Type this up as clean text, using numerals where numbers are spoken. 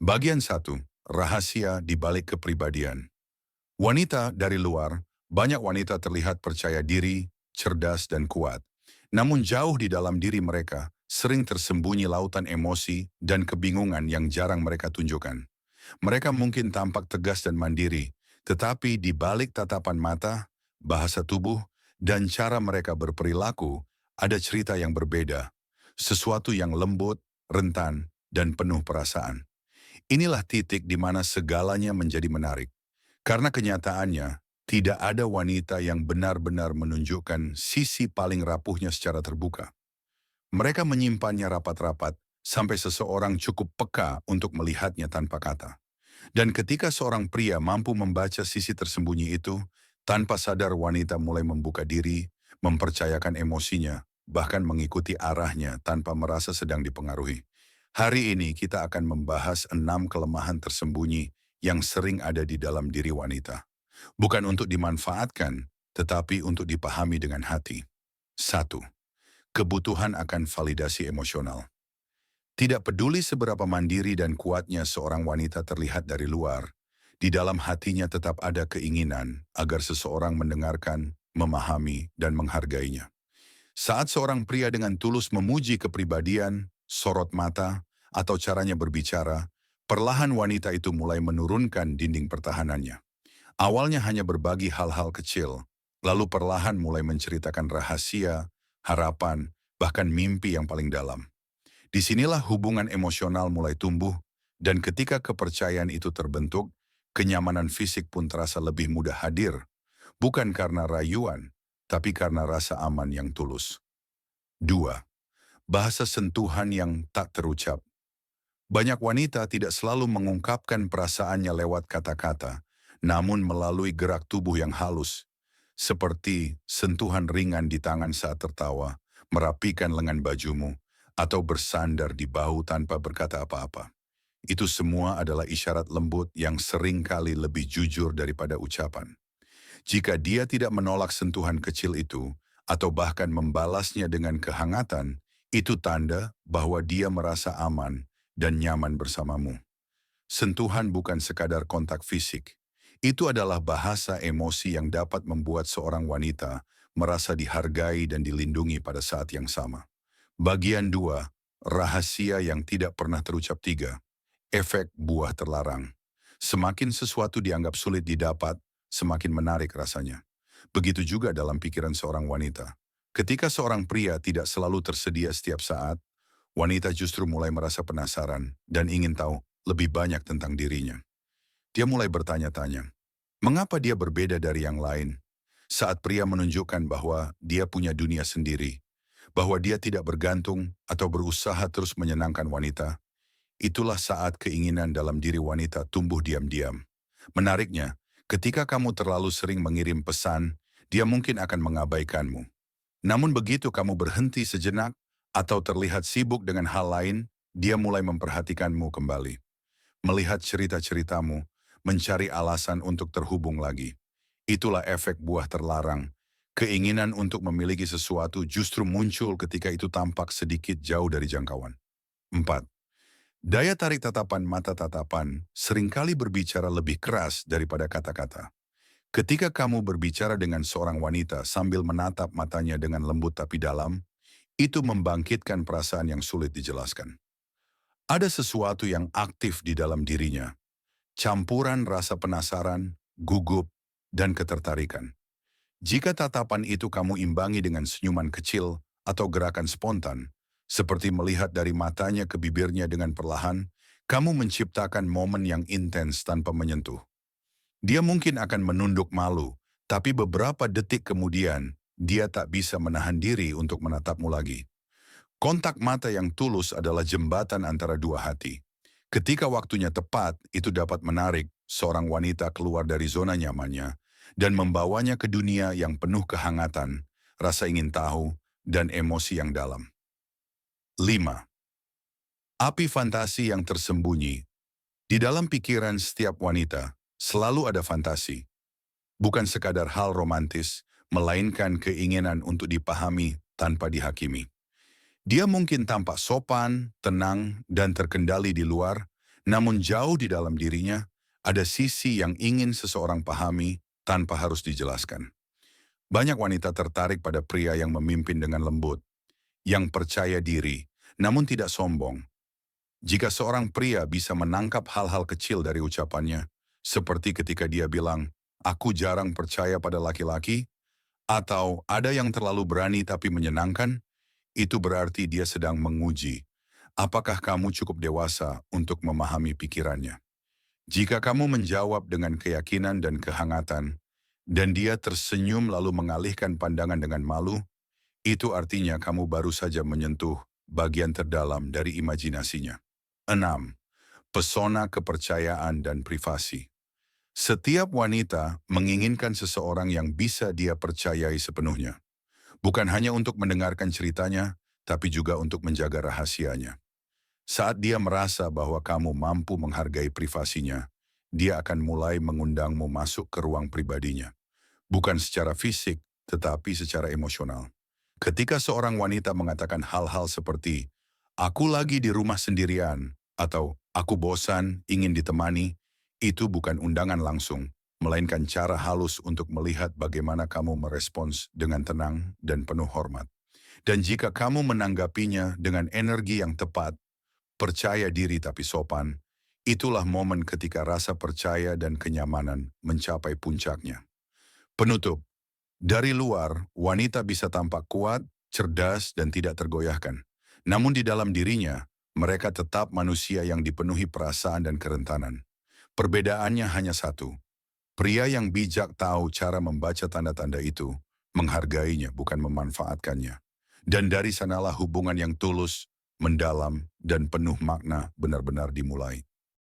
Bagian 1. Rahasia di balik kepribadian. Wanita dari luar, banyak wanita terlihat percaya diri, cerdas dan kuat. Namun jauh di dalam diri mereka, sering tersembunyi lautan emosi dan kebingungan yang jarang mereka tunjukkan. Mereka mungkin tampak tegas dan mandiri, tetapi di balik tatapan mata, bahasa tubuh, dan cara mereka berperilaku, ada cerita yang berbeda. Sesuatu yang lembut, rentan, dan penuh perasaan. Inilah titik di mana segalanya menjadi menarik. Karena kenyataannya, tidak ada wanita yang benar-benar menunjukkan sisi paling rapuhnya secara terbuka. Mereka menyimpannya rapat-rapat, sampai seseorang cukup peka untuk melihatnya tanpa kata. Dan ketika seorang pria mampu membaca sisi tersembunyi itu, tanpa sadar wanita mulai membuka diri, mempercayakan emosinya, bahkan mengikuti arahnya tanpa merasa sedang dipengaruhi. Hari ini kita akan membahas 6 kelemahan tersembunyi yang sering ada di dalam diri wanita. Bukan untuk dimanfaatkan, tetapi untuk dipahami dengan hati. 1. Kebutuhan akan validasi emosional. Tidak peduli seberapa mandiri dan kuatnya seorang wanita terlihat dari luar, di dalam hatinya tetap ada keinginan agar seseorang mendengarkan, memahami, dan menghargainya. Saat seorang pria dengan tulus memuji kepribadian, sorot mata, atau caranya berbicara, perlahan wanita itu mulai menurunkan dinding pertahanannya. Awalnya hanya berbagi hal-hal kecil, lalu perlahan mulai menceritakan rahasia, harapan, bahkan mimpi yang paling dalam. Disinilah hubungan emosional mulai tumbuh, dan ketika kepercayaan itu terbentuk, kenyamanan fisik pun terasa lebih mudah hadir, bukan karena rayuan, tapi karena rasa aman yang tulus. 2. Bahasa sentuhan yang tak terucap. Banyak wanita tidak selalu mengungkapkan perasaannya lewat kata-kata, namun melalui gerak tubuh yang halus, seperti sentuhan ringan di tangan saat tertawa, merapikan lengan bajumu, atau bersandar di bahu tanpa berkata apa-apa. Itu semua adalah isyarat lembut yang seringkali lebih jujur daripada ucapan. Jika dia tidak menolak sentuhan kecil itu, atau bahkan membalasnya dengan kehangatan, itu tanda bahwa dia merasa aman dan nyaman bersamamu. Sentuhan bukan sekadar kontak fisik. Itu adalah bahasa emosi yang dapat membuat seorang wanita merasa dihargai dan dilindungi pada saat yang sama. Bagian 2. Rahasia yang tidak pernah terucap. 3. Efek buah terlarang. Semakin sesuatu dianggap sulit didapat, semakin menarik rasanya. Begitu juga dalam pikiran seorang wanita. Ketika seorang pria tidak selalu tersedia setiap saat, wanita justru mulai merasa penasaran dan ingin tahu lebih banyak tentang dirinya. Dia mulai bertanya-tanya, mengapa dia berbeda dari yang lain? Saat pria menunjukkan bahwa dia punya dunia sendiri, bahwa dia tidak bergantung atau berusaha terus menyenangkan wanita, itulah saat keinginan dalam diri wanita tumbuh diam-diam. Menariknya, ketika kamu terlalu sering mengirim pesan, dia mungkin akan mengabaikanmu. Namun begitu kamu berhenti sejenak atau terlihat sibuk dengan hal lain, dia mulai memperhatikanmu kembali. Melihat cerita-ceritamu, mencari alasan untuk terhubung lagi. Itulah efek buah terlarang. Keinginan untuk memiliki sesuatu justru muncul ketika itu tampak sedikit jauh dari jangkauan. 4. Daya tarik tatapan mata tatapan seringkali berbicara lebih keras daripada kata-kata. Ketika kamu berbicara dengan seorang wanita sambil menatap matanya dengan lembut tapi dalam, itu membangkitkan perasaan yang sulit dijelaskan. Ada sesuatu yang aktif di dalam dirinya, campuran rasa penasaran, gugup, dan ketertarikan. Jika tatapan itu kamu imbangi dengan senyuman kecil atau gerakan spontan, seperti melihat dari matanya ke bibirnya dengan perlahan, kamu menciptakan momen yang intens tanpa menyentuh. Dia mungkin akan menunduk malu, tapi beberapa detik kemudian, dia tak bisa menahan diri untuk menatapmu lagi. Kontak mata yang tulus adalah jembatan antara dua hati. Ketika waktunya tepat, itu dapat menarik seorang wanita keluar dari zona nyamannya dan membawanya ke dunia yang penuh kehangatan, rasa ingin tahu, dan emosi yang dalam. 5. Api fantasi yang tersembunyi. Di dalam pikiran setiap wanita, selalu ada fantasi. Bukan sekadar hal romantis, melainkan keinginan untuk dipahami tanpa dihakimi. Dia mungkin tampak sopan, tenang, dan terkendali di luar, Namun jauh di dalam dirinya, ada sisi yang ingin seseorang pahami tanpa harus dijelaskan. Banyak wanita tertarik pada pria yang memimpin dengan lembut, yang percaya diri, namun tidak sombong. Jika seorang pria bisa menangkap hal-hal kecil dari ucapannya, seperti ketika dia bilang, "Aku jarang percaya pada laki-laki," atau "ada yang terlalu berani tapi menyenangkan," itu berarti dia sedang menguji apakah kamu cukup dewasa untuk memahami pikirannya. Jika kamu menjawab dengan keyakinan dan kehangatan, dan dia tersenyum lalu mengalihkan pandangan dengan malu, itu artinya kamu baru saja menyentuh bagian terdalam dari imajinasinya. 6. Pesona kepercayaan dan privasi. Setiap wanita menginginkan seseorang yang bisa dia percayai sepenuhnya. Bukan hanya untuk mendengarkan ceritanya, tapi juga untuk menjaga rahasianya. Saat dia merasa bahwa kamu mampu menghargai privasinya, dia akan mulai mengundangmu masuk ke ruang pribadinya. Bukan secara fisik, tetapi secara emosional. Ketika seorang wanita mengatakan hal-hal seperti, "Aku lagi di rumah sendirian," atau "Aku bosan, ingin ditemani," itu bukan undangan langsung, melainkan cara halus untuk melihat bagaimana kamu merespons dengan tenang dan penuh hormat. Dan jika kamu menanggapinya dengan energi yang tepat, percaya diri tapi sopan, itulah momen ketika rasa percaya dan kenyamanan mencapai puncaknya. Penutup, dari luar, wanita bisa tampak kuat, cerdas, dan tidak tergoyahkan. Namun di dalam dirinya, mereka tetap manusia yang dipenuhi perasaan dan kerentanan. Perbedaannya hanya satu. Pria yang bijak tahu cara membaca tanda-tanda itu, menghargainya bukan memanfaatkannya. Dan dari sanalah hubungan yang tulus, mendalam, dan penuh makna benar-benar dimulai.